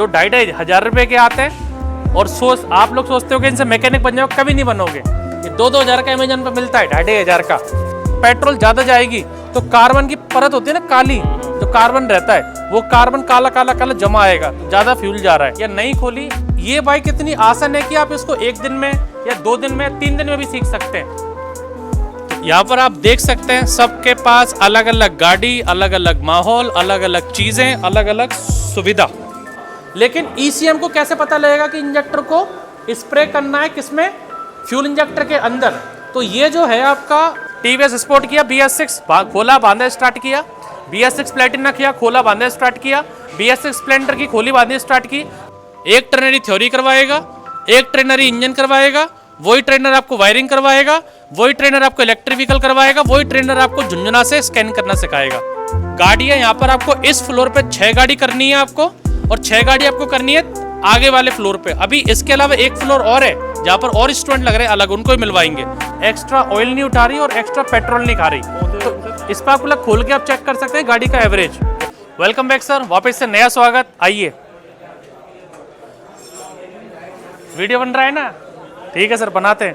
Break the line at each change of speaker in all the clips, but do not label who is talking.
जो 2,500 रुपये के आते हैं और आप लोग सोचते हो कि इनसे मैकेनिक बन जाओगे, कभी नहीं बनोगे। ये 2-2 हज़ार का अमेजन पर मिलता है, 2,500 का। पेट्रोल ज़्यादा जाएगी तो कार्बन की परत होती है ना काली, जो कार्बन रहता है वो कार्बन काला काला काला जमा आएगा, तो ज़्यादा फ्यूल जा रहा है। या नहीं खोली, ये बाइक इतनी आसान है कि आप इसको 1 दिन में या 2 दिन में 3 दिन में भी सीख सकते हैं। यहाँ पर आप देख सकते हैं सबके पास अलग अलग गाड़ी, अलग अलग माहौल, अलग अलग चीज़ें, अलग अलग सुविधा। लेकिन ECM को कैसे पता लगेगा कि इंजेक्टर को स्प्रे करना है किसमें? फ्यूल इंजेक्टर के अंदर। तो ये जो है आपका TVS स्पोर्ट किया, BS6 खोला बांधा स्टार्ट किया, BS6 प्लेटिना किया, खोला बांधा स्टार्ट किया, BS6 स्प्लेंडर की खोली बांधी स्टार्ट की। एक ट्रेनर थ्योरी करवाएगा, एक ट्रेनर इंजन करवाएगा, वही ट्रेनर आपको वायरिंग करवाएगा, वही ट्रेनर आपको इलेक्ट्रिक व्हीकल करवाएगा, वही ट्रेनर आपको झुंझुना से स्कैन करना सिखाएगा। गाड़ियाँ यहाँ पर आपको इस फ्लोर पे 6 गाड़ी करनी है आपको, और 6 गाड़ी आपको करनी है आगे वाले फ्लोर पे। अभी इसके अलावा एक फ्लोर और है जहाँ पर और स्टूडेंट लग रहे हैं अलग, उनको ही मिलवाएंगे। एक्स्ट्रा ऑयल नहीं उठा रही और एक्स्ट्रा पेट्रोल नहीं खा रही, तो इस पर आपको खोल के आप चेक कर सकते हैं गाड़ी का एवरेज। वेलकम बैक सर, वापस से नया स्वागत। आइए, वीडियो बन रहा है ना? ठीक है सर, बनाते हैं।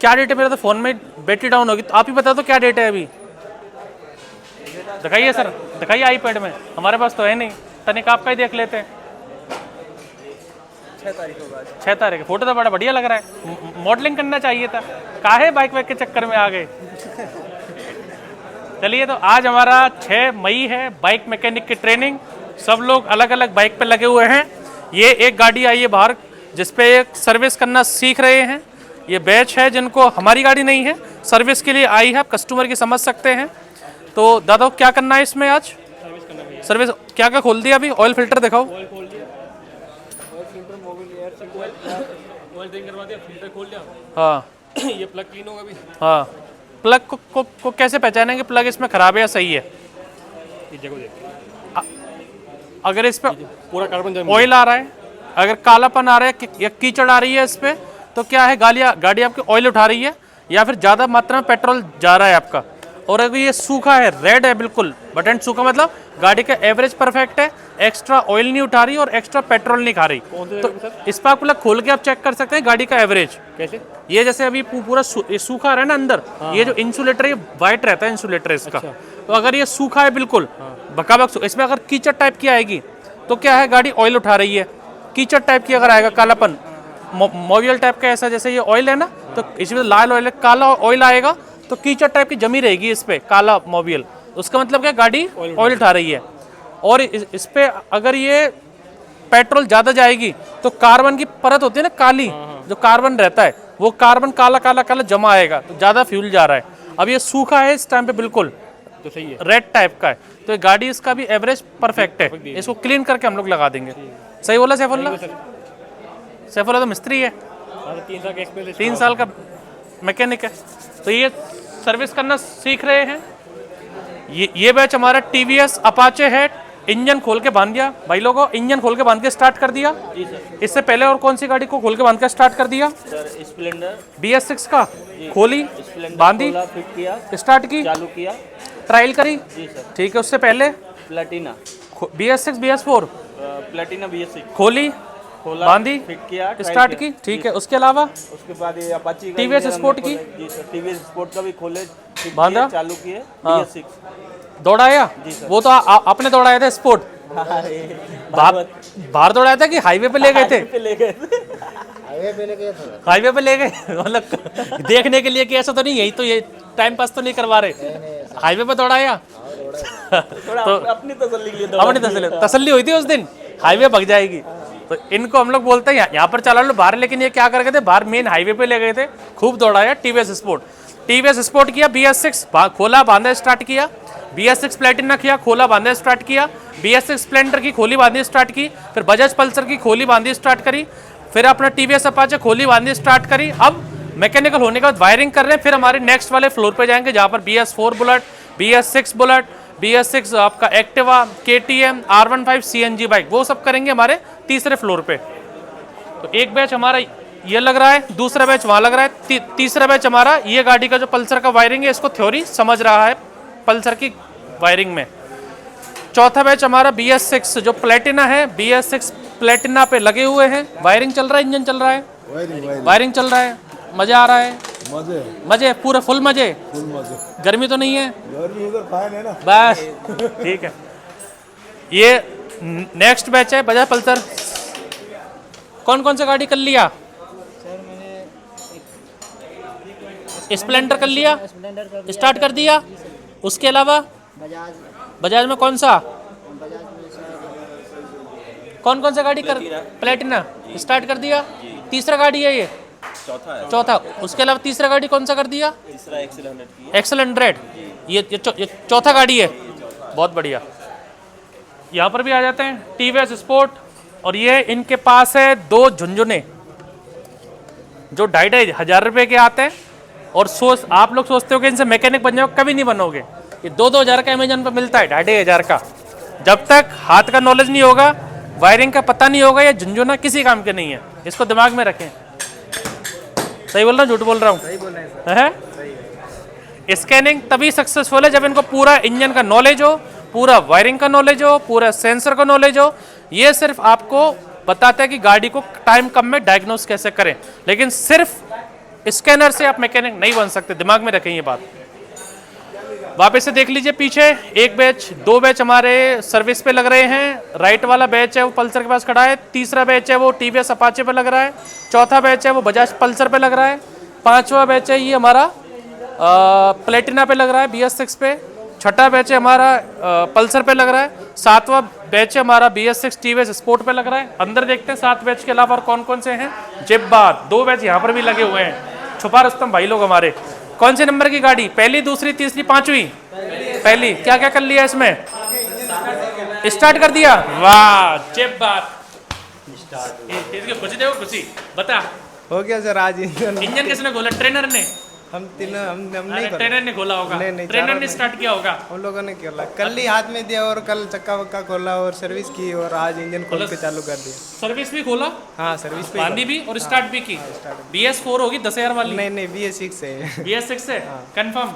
क्या डेट है? मेरा तो फोन में बैटरी डाउन होगी, तो आप ही बता दो क्या डेट है अभी। दिखाइए सर, दिखाइए आईपैड में, हमारे पास तो है नहीं। तनिक आपका ही देख लेते हैं। 6 तारीख होगा। 6 तारीख। फोटो तो बड़ा बढ़िया लग रहा है, मॉडलिंग करना चाहिए था, काहे बाइक वाइक के चक्कर में आ गए। चलिए, तो आज हमारा 6 मई है, बाइक मैकेनिक की ट्रेनिंग। सब लोग अलग अलग बाइक पे लगे हुए हैं। ये एक गाड़ी आई है बाहर जिसपे एक सर्विस करना सीख रहे हैं। ये बैच है जिनको हमारी गाड़ी नहीं है, सर्विस के लिए आई है, आप कस्टमर की समझ सकते हैं। तो दादा क्या करना है इसमें आज? सर्विस क्या क्या खोल दिया अभी? ऑयल फिल्टर दिखाओ। ऑयल खोल दिया, oil filter, Mobil air check, oil drink करवा दिया, फिल्टर खोल दिया। हाँ ये प्लग क्लीन होगा अभी। हाँ, प्लग को कैसे पहचानेंगे प्लग इसमें खराब है या सही है? अगर इस पे पूरा कार्बन ऑयल आ रहा है, अगर कालापन आ रहा है या कीचड़ आ रही है इस पे, तो क्या है, गाड़ी आपकी ऑयल उठा रही है या फिर ज़्यादा मात्रा में पेट्रोल जा रहा है आपका। और अगर ये सूखा है, रेड है बिल्कुल, बटन सूखा, मतलब गाड़ी का एवरेज परफेक्ट है, एक्स्ट्रा ऑयल नहीं उठा रही और एक्स्ट्रा पेट्रोल नहीं खा रही। तो इस पर आपको खोल के आप चेक कर सकते हैं गाड़ी का एवरेज। कैसे? ये जैसे अभी पूरा सूखा रहा है ना अंदर, ये जो इंसुलेटर, ये वाइट रहता है इंसुलेटर इसका। तो अगर ये सूखा है बिल्कुल बकाबक, इसमें अगर कीचड़ टाइप की आएगी तो क्या है, गाड़ी ऑयल उठा रही है। कीचड़ टाइप की अगर आएगा, कालापन, मोबियल टाइप का, ऐसा जैसे ये ऑयल है ना, तो इसमें लाल ऑयल, काला ऑयल आएगा तो कीचड़ टाइप की जमी रहेगी इस पे, काला मोबियल, उसका मतलब क्या, गाड़ी ऑयल उठा रही है। और इस पे अगर ये पेट्रोल ज़्यादा जाएगी तो कार्बन की परत होती है ना काली, जो कार्बन रहता है वो कार्बन काला काला काला जमा आएगा, तो ज़्यादा फ्यूल जा रहा है। अब ये सूखा है इस टाइम पे बिल्कुल, तो सही है, रेड टाइप का है, तो ये गाड़ी इसका भी एवरेज परफेक्ट है। इसको क्लीन करके हम लोग लगा देंगे। सही बोला सैफुल्ला? सैफुल्ला तो मिस्त्री है, 3 साल का मैकेनिक है, तो ये सर्विस करना सीख रहे हैं। ये बैच हमारा TVS अपाचे है। इंजन खोल के बांध दिया भाई लोगों, इंजन खोल के बांध के स्टार्ट कर दिया। जी सर। इससे पहले और कौन सी गाड़ी को खोल के बांध के स्टार्ट कर दिया? सर स्प्लेंडर, BS6 का खोली, बांधी, फिट किया, स्टार्ट की, चालू किया, ट्रायल करी। जी सर। ठीक है, उससे पहले Platina, BS6, BS4, Platina BS6 खोली, बांधी, फिट किया, स्टार्ट की। ठीक है, उसके अलावा उसके बाद ये अपाची TVS स्पोर्ट की, TVS स्पोर्ट का भी खोले, बांधा, चालू किए, BS6 दौड़ाया। वो तो आपने दौड़ाया था स्पोर्ट, बाहर दौड़ाया था कि हाईवे पे ले गए थे? हाईवे पे ले गए, मतलब देखने के लिए कि ऐसा तो नहीं, यही तो, ये टाइम पास तो नहीं करवा रहे, हाईवे पे दौड़ाया। तो अपनी तसल्ली हुई थी उस दिन, हाईवे भग जाएगी। तो इनको हम लोग बोलते हैं यहाँ पर चला लो बाहर, लेकिन ये क्या कर गए थे, बाहर मेन हाईवे पे ले गए थे, खूब दौड़ाया। TVS स्पोर्ट किया, BS6 खोला बांधा स्टार्ट किया, BS6 प्लेटिना किया, खोला बांधा स्टार्ट किया, BS6 स्प्लेंडर की खोली बांधी स्टार्ट की, फिर बजाज पल्सर की खोली बांधी स्टार्ट करी, फिर अपना TVS अपाचे खोली बांधी स्टार्ट करी। अब मैकेनिकल होने के बाद वायरिंग कर रहे हैं, फिर हमारे नेक्स्ट वाले फ्लोर पे जाएंगे जहाँ पर BS4 bullet, BS6 bullet, BS6 आपका Activa, KTM, R15 CNG bike, वो सब करेंगे हमारे तीसरे फ्लोर पे। तो एक बैच हमारा ये लग रहा है, दूसरा बैच वहाँ लग रहा है, तीसरा बैच हमारा ये गाड़ी का जो पल्सर का वायरिंग है इसको थ्योरी समझ रहा है पल्सर की वायरिंग में। चौथा बैच हमारा BS6 जो प्लेटिना है, BS6 प्लेटिना पे लगे हुए हैं। वायरिंग चल रहा है, इंजन चल रहा है, वायरिंग चल रहा है, मजा आ रहा है, मजे पूरा फुल मजे। गर्मी तो नहीं है? गर्मी उधर फाइन है ना, बस ठीक है। ये नेक्स्ट बैच है बजाज पल्सर। कौन कौन सा गाड़ी कर लिया?
सर मैंने
स्प्लेंडर कर लिया, स्टार्ट कर दिया। उसके अलावा बजाज में कौन सा, कौन कौन सा गाड़ी कर, प्लेटिना स्टार्ट कर दिया। तीसरा गाड़ी है ये, चौथा। उसके अलावा तीसरा गाड़ी कौन सा कर दिया?
तीसरा
एक्सेल 100। ये चौथा गाड़ी है, बहुत बढ़िया। यहाँ पर भी आ जाते हैं TVS स्पोर्ट, और ये इनके पास है 2 झुंझुने जो 2,500 रुपये के आते हैं। और आप लोग सोचते हो कि इनसे मैकेनिक बन जाओ, कभी नहीं बनोगे। ये 2-2 हज़ार का अमेजन पर मिलता है, 2,500 का। जब तक हाथ का नॉलेज नहीं होगा, वायरिंग का पता नहीं होगा, ये झुंझुना किसी काम के नहीं है। इसको दिमाग में रखें। सही बोल रहा हूँ, झूठ बोल रहा हूँ? सही बोल रहे हैं। स्कैनिंग तभी सक्सेसफुल है जब इनको पूरा इंजन का नॉलेज हो, पूरा वायरिंग का नॉलेज हो, पूरा सेंसर का नॉलेज हो। ये सिर्फ आपको बताता है कि गाड़ी को टाइम कम में डायग्नोस कैसे करें, लेकिन सिर्फ स्कैनर से आप मैकेनिक नहीं बन सकते। दिमाग में रखें ये बात। वापस से देख लीजिए पीछे, एक बैच 2 बैच हमारे सर्विस पे लग रहे हैं। राइट वाला बैच है वो पल्सर के पास खड़ा है। तीसरा बैच है वो TVS अपाचे पे लग रहा है। चौथा बैच है वो बजाज पल्सर पे लग रहा है। 5वां बैच है ये हमारा प्लेटिना पे लग रहा है, BS6 पे। छठा बैच है हमारा पल्सर पे लग रहा है। 7वां बैच है हमारा BS6 TVS स्पोर्ट पे लग रहा है। अंदर देखते हैं 7 बैच के अलावा और कौन कौन से हैं। जिब्बात 2 बैच यहाँ पर भी लगे हुए हैं। छुपा रुस्तम भाई लोग हमारे। कौन से नंबर की गाड़ी? पहली, दूसरी, तीसरी, 5वीं? पहली। क्या क्या कर लिया इसमें? स्टार्ट कर दिया। वाह, जिब्बात। खुशी देखो, खुशी बता।
हो गया सर आज
इंजन किसने खोला? ट्रेनर ने?
हम नहीं कर,
ट्रेनर ने खोला होगा।
नहीं,
ट्रेनर ने स्टार्ट किया होगा।
हम लोगों ने खोला, कल ही हाथ में दिया और कल चक्का वक्का खोला और सर्विस की और आज इंजन खोल के चालू कर दिया।
सर्विस भी खोला?
हाँ सर्विस पे
बांधी भी और स्टार्ट भी की। BS4 होगी 10,000 वाली?
नहीं BS6 है।
BS6 से कंफर्म?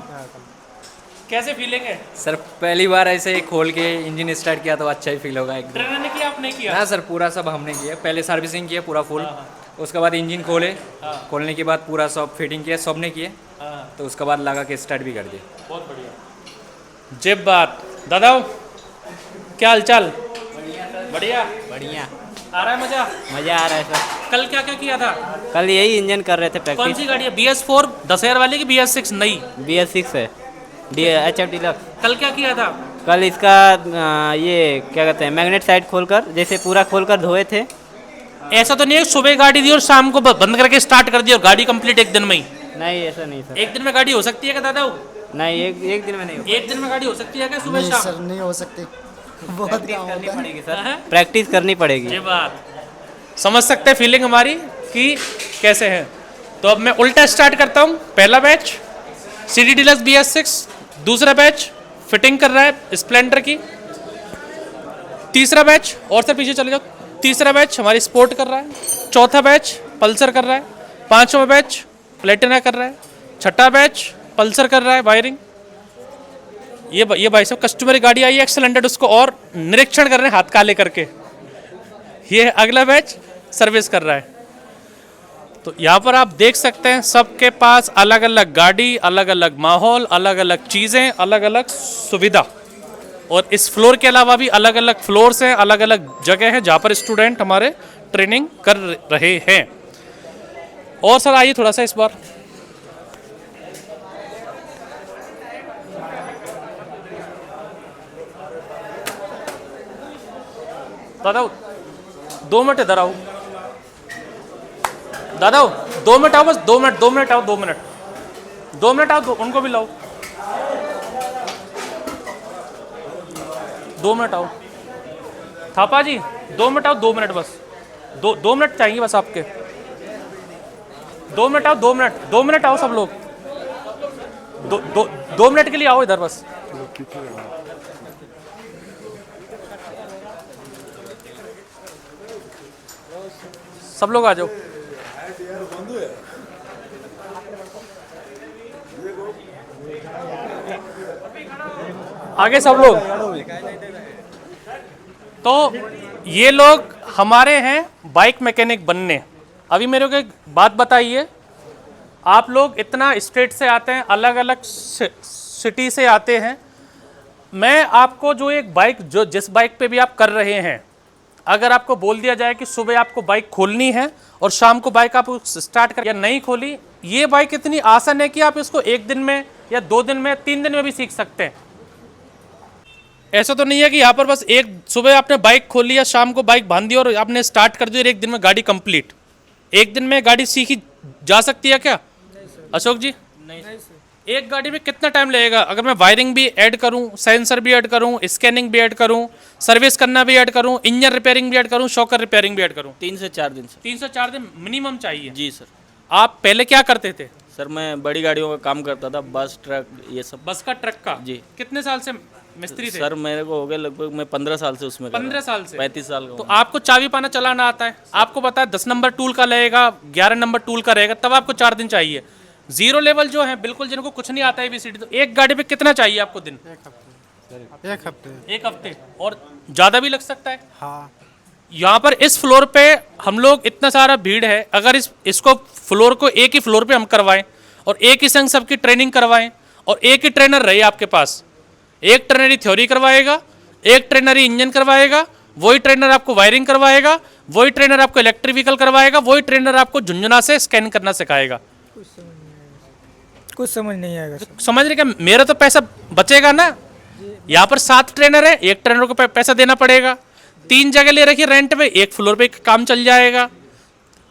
कैसे फीलिंग है
सर? पहली बार ऐसे ही खोल के इंजन स्टार्ट किया तो अच्छा ही फील होगा एकदम।
ट्रेनर ने किया, आपने किया?
ना सर, पूरा सब हमने किया। पहले सर्विसिंग किया पूरा फुल, उसके बाद इंजन खोले, खोलने के बाद पूरा सब फिटिंग किया, सब ने किया, तो उसके बाद लगा के स्टार्ट भी कर दिया।
बहुत बढ़िया। जिब बात। दादा क्या हाल चाल? बढ़िया
बढ़िया।
आ रहा है मजा?
मजा आ रहा है सर।
कल क्या क्या किया था?
कल यही इंजन कर रहे थे
कौन
प्रैक्टिस।
सी गाड़ी है? BS4 10,000 वाली की BS6 नई?
BS6 है, HF डीलक्स।
कल क्या किया था?
कल इसका ये क्या कहते हैं, मैग्नेट साइड खोलकर, जैसे पूरा खोलकर धोए थे।
ऐसा तो नहीं है सुबह गाड़ी दी और शाम को बंद करके स्टार्ट कर दी और गाड़ी कंप्लीट एक दिन में ही?
नहीं ऐसा नहीं सर।
एक दिन में गाड़ी हो सकती है क्या दादा?
नहीं, एक दिन में नहीं होगा।
एक दिन में गाड़ी हो सकती है क्या सुबह
नहीं
शाम?
सर, नहीं हो सकती। बहुत
प्रैक्टिस
काम
करनी
होता है।
पड़ेगी सर,
हैं?
प्रैक्टिस करनी पड़ेगी।
ये बात समझ सकते हैं फीलिंग हमारी कि कैसे है। तो अब मैं उल्टा स्टार्ट करता हूँ। पहला बैच CD डीलक्स BS6, दूसरा बैच फिटिंग कर रहा है स्प्लेंडर की, तीसरा बैच और सर पीछे चले जाओ, तीसरा बैच हमारी स्पोर्ट कर रहा है, चौथा बैच पल्सर कर रहा है, 5वां बैच प्लेटिना कर रहा है, छठा बैच पल्सर कर रहा है वायरिंग। ये भाई साहब कस्टमर गाड़ी आई है एक्सेल 100, उसको और निरीक्षण कर रहे हैं हाथ काले करके। ये अगला बैच सर्विस कर रहा है। तो यहाँ पर आप देख सकते हैं सबके पास अलग अलग गाड़ी, अलग अलग माहौल, अलग अलग चीज़ें, अलग अलग सुविधा। और इस फ्लोर के अलावा भी अलग अलग फ्लोर्स हैं, अलग अलग जगह हैं जहाँ पर स्टूडेंट हमारे ट्रेनिंग कर रहे हैं। और सर आइए थोड़ा सा इस बार दादा 2 मिनट इधर आओ। दादा 2 मिनट आओ, बस 2 मिनट, 2 मिनट आओ, 2 मिनट, 2 मिनट आओ, उनको भी लाओ। 2 मिनट आओ थापा जी, 2 मिनट आओ, 2 मिनट बस, 2 मिनट चाहिए बस आपके। 2 मिनट आओ, 2 मिनट, 2 मिनट आओ सब लोग, 2 मिनट के लिए आओ इधर बस। सब लोग आ जाओ। आगे सब लोग तो ये लोग हमारे हैं बाइक मैकेनिक बनने। अभी मेरे को एक बात बताइए, आप लोग इतना स्टेट से आते हैं, अलग अलग सिटी से आते हैं, मैं आपको जो एक बाइक जो जिस बाइक पे भी आप कर रहे हैं, अगर आपको बोल दिया जाए कि सुबह आपको बाइक खोलनी है और शाम को बाइक आप स्टार्ट कर या नहीं खोली, ये बाइक इतनी आसान है कि आप इसको 1 दिन में या 2 दिन में 3 दिन में भी सीख सकते हैं। ऐसा तो नहीं है कि यहाँ पर बस एक सुबह आपने बाइक खोली या शाम को बाइक बांध दी और आपने स्टार्ट कर दी और 1 दिन में गाड़ी कंप्लीट। 1 दिन में गाड़ी सीखी जा सकती है क्या अशोक जी? नहीं। एक गाड़ी में कितना टाइम लगेगा? अगर मैं वायरिंग भी ऐड करूं, सेंसर भी ऐड करूं, स्कैनिंग भी ऐड करूं, सर्विस करना भी ऐड करूं, इंजन रिपेयरिंग भी ऐड करूं, शॉकर रिपेयरिंग भी ऐड करूं,
3 से 4 दिन सर।
3 से 4 दिन मिनिमम चाहिए।
जी सर।
आप पहले क्या करते थे?
सर मैं बड़ी गाड़ियों का काम करता था, बस ट्रक ये सब।
बस का, ट्रक का?
जी।
कितने साल से मिस्त्री थे?
सर मेरे को हो गया लगभग, मैं 15 साल से उसमें
15 साल से?
35 साल का
तो
हूँ।
आपको चाबी पाना चलाना आता है, आपको पता है 10 नंबर टूल का लगेगा, 11 नंबर टूल का रहेगा, तब आपको 4 दिन चाहिए। जीरो लेवल जो है बिल्कुल, जिनको कुछ नहीं आता है ABCD, तो एक गाड़ी पे कितना चाहिए आपको दिन? 1 हफ्ते और ज़्यादा भी लग सकता है।
हाँ।
यहाँ पर इस फ्लोर पे हम लोग इतना सारा भीड़ है, अगर इसको फ्लोर को एक ही फ्लोर पे हम करवाएं और एक ही संग सबकी ट्रेनिंग करवाएं और एक ही ट्रेनर रहे आपके पास, एक ट्रेनर ही थ्योरी करवाएगा, एक ट्रेनर ही इंजन करवाएगा, वही ट्रेनर आपको वायरिंग करवाएगा, वही ट्रेनर आपको इलेक्ट्रिक व्हीकल करवाएगा, वही ट्रेनर आपको झुंझुना से स्कैन करना सिखाएगा।
कुछ समझ नहीं आएगा सर।
समझ रहे क्या? मेरा तो पैसा बचेगा ना। यहाँ पर 7 ट्रेनर है, एक ट्रेनर को पैसा देना पड़ेगा, 3 जगह ले रखी रेंट पे, एक फ्लोर पे काम चल जाएगा।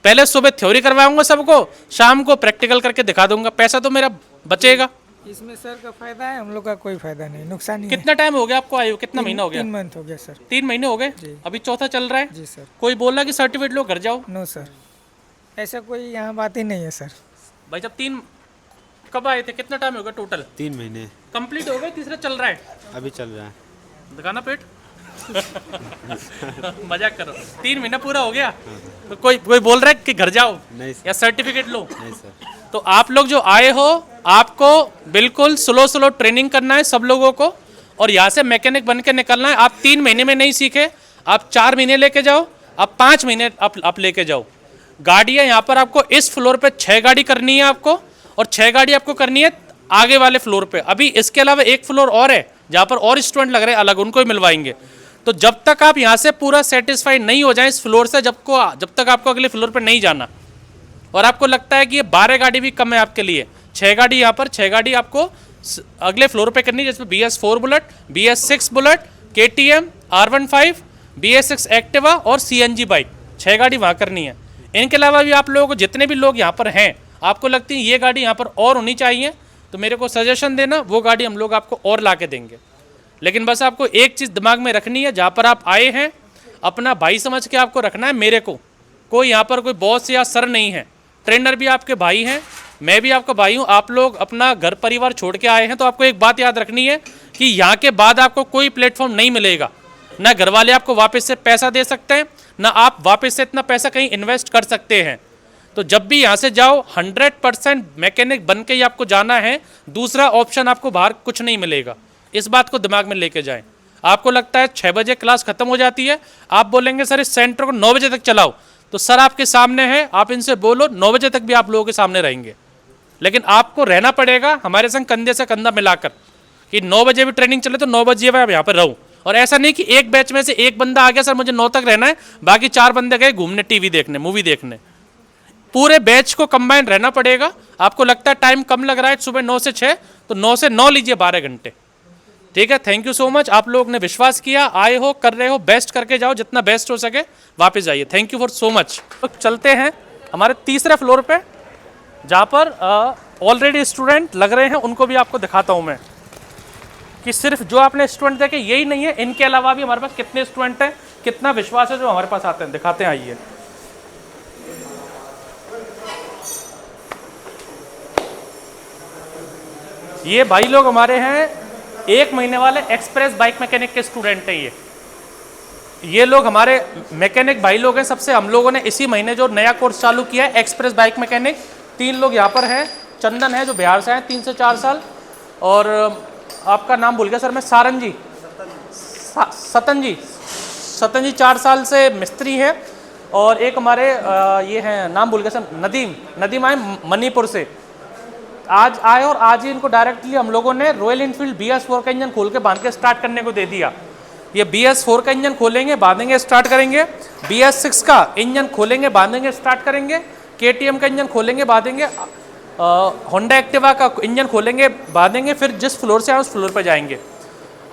पहले सुबह थ्योरी करवाऊंगा सबको, शाम को प्रैक्टिकल करके दिखा दूंगा, पैसा तो मेरा बचेगा।
इसमें सर का फायदा है, हम लोग का कोई फायदा नहीं, नुकसान ही है।
कितना टाइम हो गया आपको आए हुए? कितना महीना हो गया?
3 मंथ हो गया सर।
3 महीने हो गए? अभी चौथा चल रहा है।
जी सर।
कोई बोल रहा कि सर्टिफिकेट लो घर जाओ?
नो सर, ऐसा कोई यहाँ बात ही नहीं है सर।
भाई जब 3 कब आए थे? कितना टाइम हो गया टोटल?
3 महीने
कंप्लीट हो गए, तीसरा चल रहा है
अभी चल रहा है।
दिखाना पेट। मजाक करो, 3 महीना पूरा हो गया तो कोई बोल रहा है कि घर जाओ
नहीं सर।
या सर्टिफिकेट लो?
नहीं सर।
तो आप लोग जो आए हो, आपको बिल्कुल स्लो ट्रेनिंग करना है सब लोगों को और यहाँ से मैकेनिक बन के निकलना है। आप 3 महीने में नहीं सीखे, आप 4 महीने लेके जाओ, आप 5 महीने आप लेके जाओ। गाड़ियाँ यहाँ पर आपको इस फ्लोर पे 6 गाड़ी करनी है आपको, और 6 गाड़ी आपको करनी है आगे वाले फ्लोर पे। अभी इसके अलावा एक फ्लोर और है जहाँ पर और स्टूडेंट लग रहे हैं अलग, उनको ही मिलवाएंगे। तो जब तक आप यहाँ से पूरा सेटिस्फाइड नहीं हो जाए इस फ्लोर से, जब तक आपको अगले फ्लोर पे नहीं जाना, और आपको लगता है कि ये 12 गाड़ी भी कम है आपके लिए, 6 गाड़ी यहाँ पर, 6 गाड़ी आपको अगले फ्लोर पे करनी है, जिसमें BS4 bullet, BS6 bullet, KTM, R15, BS6 Activa और CNG बाइक, 6 गाड़ी वहाँ करनी है। इनके अलावा भी आप लोगों को, जितने भी लोग यहाँ पर हैं, आपको लगती है ये गाड़ी यहाँ पर और होनी चाहिए, तो मेरे को सजेशन देना, वो गाड़ी हम लोग आपको और ला के देंगे। लेकिन बस आपको एक चीज़ दिमाग में रखनी है, जहाँ पर आप आए हैं अपना भाई समझ के आपको रखना है मेरे को। कोई यहाँ पर कोई बॉस या सर नहीं है, ट्रेनर भी आपके भाई हैं, मैं भी आपका भाई हूँ। आप लोग अपना घर परिवार छोड़ के आए हैं, तो आपको एक बात याद रखनी है कि यहाँ के बाद आपको कोई प्लेटफॉर्म नहीं मिलेगा। ना घर वाले आपको वापस से पैसा दे सकते हैं, ना आप वापस से इतना पैसा कहीं इन्वेस्ट कर सकते हैं। तो जब भी यहाँ से जाओ 100% मैकेनिक बन के ही आपको जाना है, दूसरा ऑप्शन आपको बाहर कुछ नहीं मिलेगा। इस बात को दिमाग में लेके जाएं। आपको लगता है 6 बजे क्लास खत्म हो जाती है, आप बोलेंगे सर इस सेंटर को 9 बजे तक चलाओ, तो सर आपके सामने है, आप इनसे बोलो 9 बजे तक भी आप लोगों के सामने रहेंगे। लेकिन आपको रहना पड़ेगा हमारे संग कंधे से कंधा मिलाकर, कि 9 बजे भी ट्रेनिंग चले तो 9 बजे आप यहाँ पर रहो। और ऐसा नहीं कि एक बैच में से एक बंदा आ गया सर मुझे 9 तक रहना है, बाकी 4 बंदे गए घूमने, टीवी देखने, मूवी देखने। पूरे बैच को कंबाइन रहना पड़ेगा। आपको लगता है टाइम कम लग रहा है सुबह 9 से 6, तो 9 से 9 लीजिए 12 घंटे। ठीक है, थैंक यू सो मच। आप लोगों ने विश्वास किया, आए हो, कर रहे हो, बेस्ट करके जाओ, जितना बेस्ट हो सके वापस जाइए। Thank you for so much. तो चलते हैं हमारे तीसरे फ्लोर पे, जहाँ पर ऑलरेडी स्टूडेंट लग रहे हैं, उनको भी आपको दिखाता हूँ मैं कि सिर्फ जो आपने स्टूडेंट देखे यही नहीं है, इनके अलावा भी हमारे पास कितने स्टूडेंट हैं, कितना विश्वास है जो हमारे पास आते हैं। दिखाते हैं, आइए। ये भाई लोग हमारे हैं 1 महीने वाले एक्सप्रेस बाइक मैकेनिक के स्टूडेंट हैं। ये लोग हमारे मैकेनिक भाई लोग हैं। सबसे हम लोगों ने इसी महीने जो नया कोर्स चालू किया है एक्सप्रेस बाइक मैकेनिक, 3 लोग यहाँ पर हैं। चंदन है जो बिहार से हैं, 3 से 4 साल, और आपका नाम भूल गया सर मैं, सारन जी, सतन जी, सतन जी 4 साल से मिस्त्री हैं, और एक हमारे ये हैं, नाम भूल गया सर, नदीम आए मणिपुर से। आज आए और आज ही इनको डायरेक्टली हम लोगों ने रॉयल इनफील्ड BS4 का इंजन खोल के बांध के स्टार्ट करने को दे दिया। ये BS4 का इंजन खोलेंगे, बांधेंगे, स्टार्ट करेंगे। BS6 का इंजन खोलेंगे, बांधेंगे, स्टार्ट करेंगे। KTM का इंजन खोलेंगे, बांधेंगे। होंडा एक्टिवा का इंजन खोलेंगे, बांधेंगे, फिर जिस फ्लोर से आए उस फ्लोर पर जाएंगे।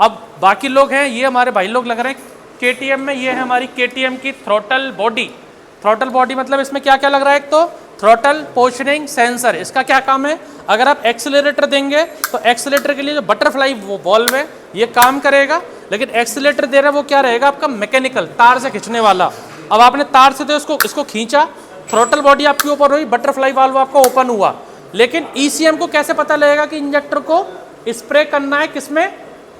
अब बाकी लोग हैं, ये हमारे भाई लोग लग रहे हैं KTM में। ये है हमारी KTM की थ्रोटल बॉडी। थ्रोटल बॉडी मतलब इसमें क्या क्या लग रहा है? एक तो थ्रोटल पोजिशनिंग सेंसर, इसका क्या काम है? अगर आप एक्सीलरेटर देंगे तो एक्सीलरेटर के लिए जो बटरफ्लाई वॉल्व है ये काम करेगा, लेकिन एक्सीलरेटर दे रहा है वो क्या रहेगा आपका? मैकेनिकल, तार से खींचने वाला। अब आपने तार से तो इसको खींचा, थ्रोटल बॉडी आपकी ऊपर हुई, बटरफ्लाई वाल्व आपका ओपन हुआ, लेकिन ECM को कैसे पता लगेगा कि इंजेक्टर को स्प्रे करना है किसमें?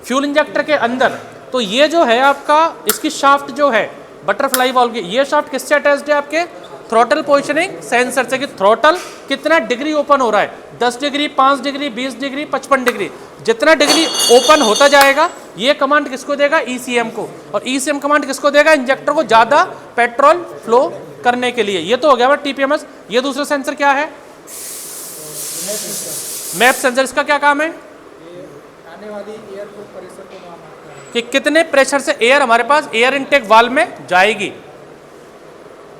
फ्यूल इंजेक्टर के अंदर। तो ये जो है आपका, इसकी शाफ्ट जो है बटरफ्लाई वाल्व की, ये शाफ्ट किससे अटैच्ड है? आपके थ्रोटल पोजिशनिंग सेंसर से, कि थ्रोटल कितना डिग्री ओपन हो रहा है, 10 डिग्री, 5 डिग्री, 20 डिग्री, 55 डिग्री, जितना डिग्री ओपन होता जाएगा ये कमांड किसको देगा? ECM को। और ECM कमांड किसको देगा? इंजेक्टर को ज़्यादा पेट्रोल फ्लो करने के लिए। ये तो हो गया हमारा TPMS। ये दूसरा सेंसर क्या है? Map sensor. इसका क्या काम है?
आने वाली एयर को प्रेशर को मापना है
कि कितने प्रेशर से एयर हमारे पास एयर इनटेक वाल्व में जाएगी।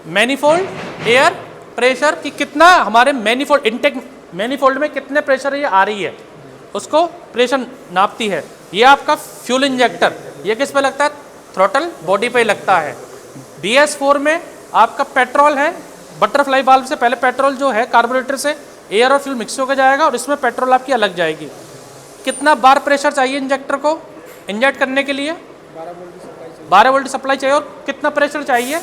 मैनिफोल्ड एयर प्रेशर की कितना हमारे मैनिफोल्ड इनटेक मैनिफोल्ड में कितने प्रेशर ये आ रही है, उसको प्रेशर नापती है। ये आपका फ्यूल इंजेक्टर, ये किस पे लगता है? थ्रोटल बॉडी पे लगता है। BS4 में आपका पेट्रोल है, बटरफ्लाई वाल्व से पहले पेट्रोल जो है कार्बोरेटर से एयर और फ्यूल मिक्स होकर जाएगा, और इसमें पेट्रोल आपकी अलग जाएगी। कितना बार प्रेशर चाहिए इंजेक्टर को इंजेक्ट करने के लिए? 12 वोल्ट सप्लाई चाहिए। और कितना प्रेशर चाहिए?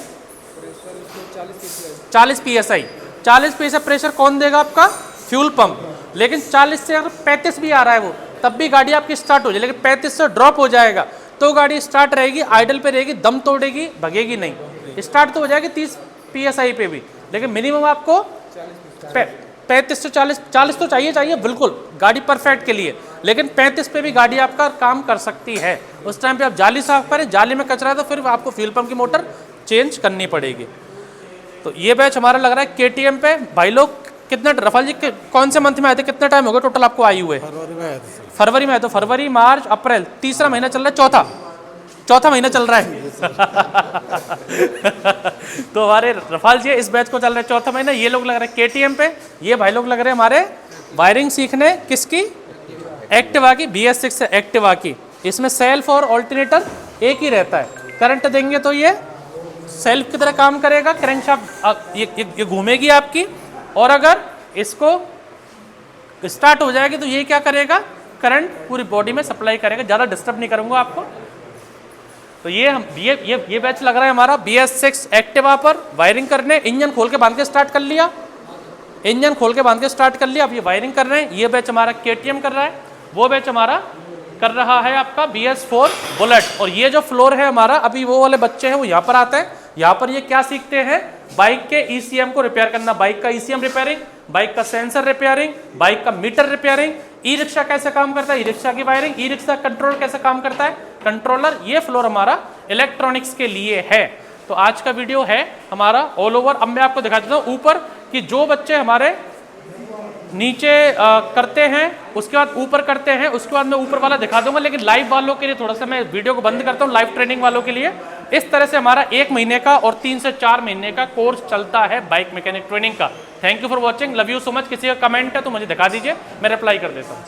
40 PSI। 40 PSI प्रेशर कौन देगा? आपका फ्यूल पंप। लेकिन 40 से अगर 35 भी आ रहा है वो, तब भी गाड़ी आपकी स्टार्ट हो जाए, लेकिन 35 से ड्रॉप हो जाएगा तो गाड़ी स्टार्ट रहेगी, आइडल पे रहेगी, दम तोड़ेगी, भगेगी नहीं। स्टार्ट तो हो जाएगी 30 PSI पे भी, लेकिन मिनिमम आपको 35 से 40 तो चाहिए बिल्कुल गाड़ी परफेक्ट के लिए, लेकिन 35 पे भी गाड़ी आपका काम कर सकती है। उस टाइम पे आप जाली साफ करें, जाली में कचरा है तो फिर आपको फ्यूल पंप की मोटर चेंज करनी पड़ेगी। तो ये बैच हमारा लग रहा है KTM पे। भाई लोग कितने, रफाल जी कौन से मंथ में आए थे? कितना टाइम हो गया टोटल आपको आए हुए? फरवरी में आए। तो फरवरी, मार्च, अप्रैल, तीसरा महीना चल रहा है, चौथा महीना चल रहा है। तो हमारे रफाल जी इस बैच को चल रहा है चौथा महीना। ये लोग लग रहे हैं KTM पे, ये भाई लोग लग रहे हैं हमारे वायरिंग सीखने किसकी? एक्टिवा की, BS6 से एक्टिवा की। इसमें सेल्फ और ऑल्टरनेटर एक ही रहता है। करंट देंगे तो ये सेल्फ की तरह काम करेगा, क्रैंकशाफ्ट ये घूमेगी आपकी, और अगर इसको स्टार्ट हो जाएगी तो ये क्या करेगा? करंट पूरी बॉडी में सप्लाई करेगा। ज़्यादा डिस्टर्ब नहीं करूँगा आपको। तो ये बैच लग रहा है हमारा BS6 एक्टिवा पर वायरिंग करने। इंजन खोल के बांध के स्टार्ट कर लिया, इंजन खोल के बांध के स्टार्ट कर लिया। अब ये वायरिंग कर रहे हैं। ये बैच हमारा KTM कर रहा है, वो बैच हमारा कर रहा है आपका BS4 बुलेट। और ये जो फ्लोर है हमारा, अभी वो वाले बच्चे हैं वो यहाँ पर आते हैं। यहाँ पर ये क्या सीखते हैं? बाइक के ECM को रिपेयर करना, बाइक का ECM रिपेयरिंग, बाइक का सेंसर रिपेयरिंग, बाइक का मीटर रिपेयरिंग, ई-रिक्शा कैसे काम करता है, ई-रिक्शा की वायरिंग, ई-रिक्शा कंट्रोल कैसे काम करता है, कंट्रोलर। ये फ्लोर हमारा इलेक्ट्रॉनिक्स के लिए है। तो आज का वीडियो है हमारा ऑल ओवर। अब मैं आपको दिखा देता हूँ ऊपर कि जो बच्चे हमारे नीचे करते हैं, उसके बाद ऊपर करते हैं, उसके बाद मैं ऊपर वाला दिखा दूंगा। लेकिन लाइव वालों के लिए थोड़ा सा मैं वीडियो को बंद करता हूँ, लाइव ट्रेनिंग वालों के लिए। इस तरह से हमारा 1 महीने का और 3 से 4 महीने का कोर्स चलता है बाइक मैकेनिक ट्रेनिंग का। Thank you for watching, love you so much. किसी का कमेंट है तो मुझे दिखा दीजिए, मैं रिप्लाई कर देता हूँ।